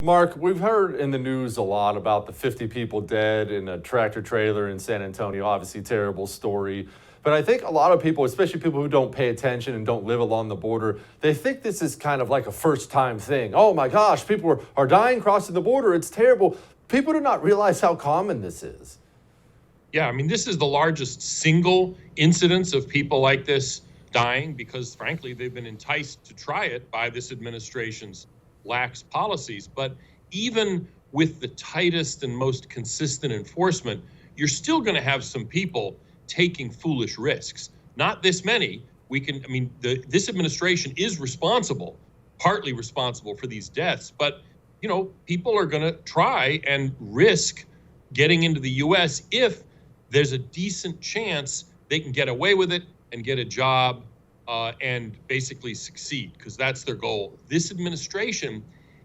Mark, we've heard in the news a lot about the 50 people dead in a tractor trailer in San Antonio. Obviously, terrible story. But I think a lot of people, especially people who don't pay attention and don't live along the border, they think this is kind of like a first time thing. Oh my gosh, people are dying crossing the border. It's terrible. People do not realize how common this is. Yeah, I mean, this is the largest single incidence of people like this dying because, frankly, they've been enticed to try it by this administration's lax policies. But even with the tightest and most consistent enforcement, you're still going to have some people taking foolish risks. Not this many. This administration is partly responsible for these deaths, but people are going to try and risk getting into the U.S. if there's a decent chance they can get away with it and get a job and basically succeed, because that's their goal. This administration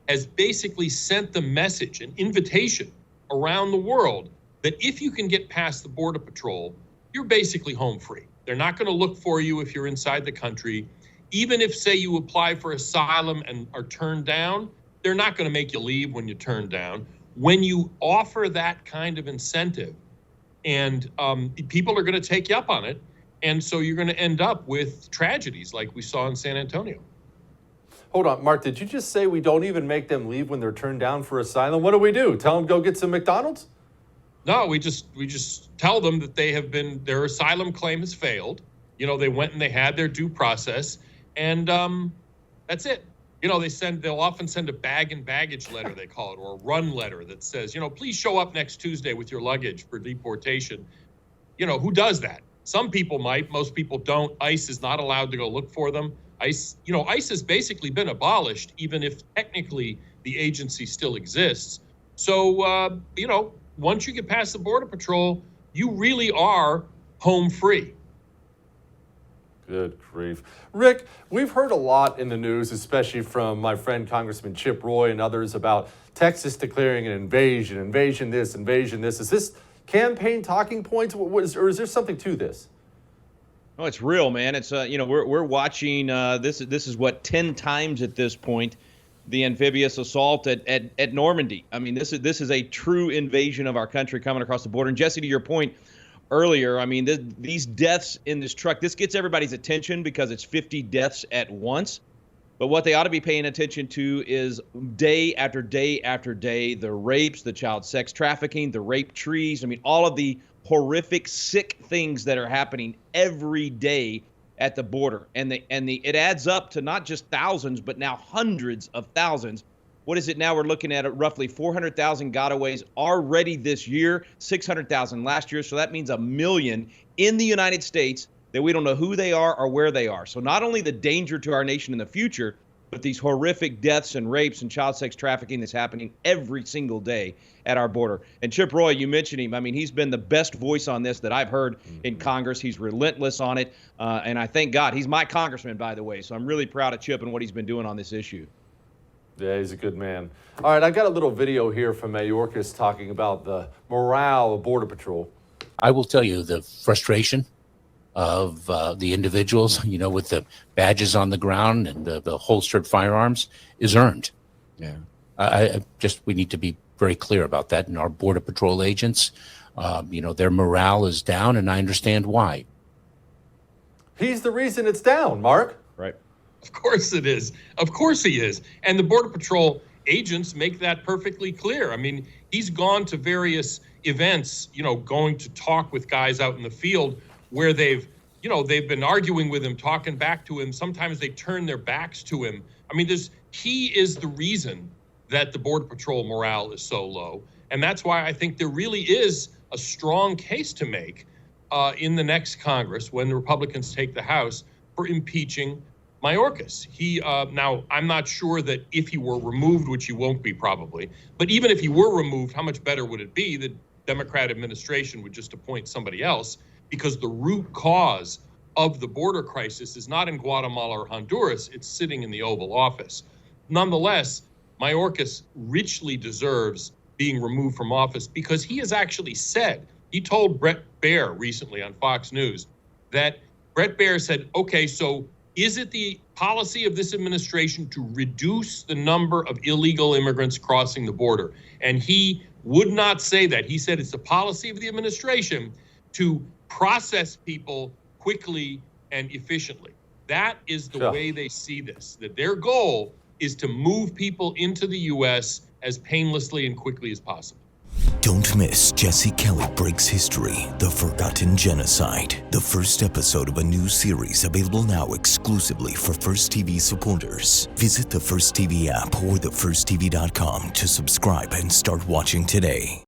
has basically sent the message, an invitation around the world that if you can get past the Border Patrol, you're basically home free. They're not going to look for you if you're inside the country. Even if, say, you apply for asylum and are turned down, they're not going to make you leave when you're turned down. When you offer that kind of incentive, and people are going to take you up on it, and so you're going to end up with tragedies like we saw in San Antonio. Hold on, Mark, did you just say we don't even make them leave when they're turned down for asylum? What do? Tell them go get some McDonald's? No, we just tell them that their asylum claim has failed. They went and they had their due process, and that's it. They'll often send a bag and baggage letter, they call it, or a run letter that says, please show up next Tuesday with your luggage for deportation. Who does that? Some people might, most people don't. ICE is not allowed to go look for them. ICE has basically been abolished, even if technically the agency still exists. So, once you get past the Border Patrol, you really are home free. Good grief. Rick, we've heard a lot in the news, especially from my friend Congressman Chip Roy and others, about Texas declaring an invasion this, invasion this. Is this campaign talking points, or is there something to this? Oh, it's real, man. It's we're watching. This is what 10 times at this point, the amphibious assault at Normandy. I mean, this is a true invasion of our country coming across the border. And Jesse, to your point earlier, I mean, these deaths in this truck, this gets everybody's attention because it's 50 deaths at once. But what they ought to be paying attention to is day after day after day, the rapes, the child sex trafficking, the rape trees. I mean, all of the horrific, sick things that are happening every day at the border. And it adds up to not just thousands, but now hundreds of thousands. What is it now? We're looking at roughly 400,000 gotaways already this year, 600,000 last year. So that means 1 million in the United States that we don't know who they are or where they are. So not only the danger to our nation in the future, but these horrific deaths and rapes and child sex trafficking that's happening every single day at our border. And Chip Roy, you mentioned him. I mean, he's been the best voice on this that I've heard in Congress. He's relentless on it. And I thank God. He's my congressman, by the way. So I'm really proud of Chip and what he's been doing on this issue. Yeah, he's a good man. All right, I've got a little video here from MAYORKAS talking about the morale of Border Patrol. I will tell you the frustration of the individuals, with the badges on the ground and the holstered firearms is earned. Yeah. We need to be very clear about that. And our Border Patrol agents, their morale is down, and I understand why. He's the reason it's down, Mark. Right. Of course it is. Of course he is. And the Border Patrol agents make that perfectly clear. I mean, he's gone to various events, going to talk with guys out in the field where they've been arguing with him, talking back to him. Sometimes they turn their backs to him. I mean, he is the reason that the Border Patrol morale is so low. And that's why I think there really is a strong case to make in the next Congress, when the Republicans take the House, for impeaching Mayorkas. Now, I'm not sure that if he were removed, which he won't be probably, but even if he were removed, how much better would it be? The Democrat administration would just appoint somebody else, because the root cause of the border crisis is not in Guatemala or Honduras, it's sitting in the Oval Office. Nonetheless, Mayorkas richly deserves being removed from office, because he has actually said, he told Bret Baier recently on Fox News that Bret Baier said, okay, so is it the policy of this administration to reduce the number of illegal immigrants crossing the border. And he would not say that. He said it's the policy of the administration to process people quickly and efficiently. That is the way they see this, that their goal is to move people into the U.S. as painlessly and quickly as possible. Don't miss Jesse Kelly Breaks History, The Forgotten Genocide, the first episode of a new series available now exclusively for First TV supporters. Visit the First TV app or thefirsttv.com to subscribe and start watching today.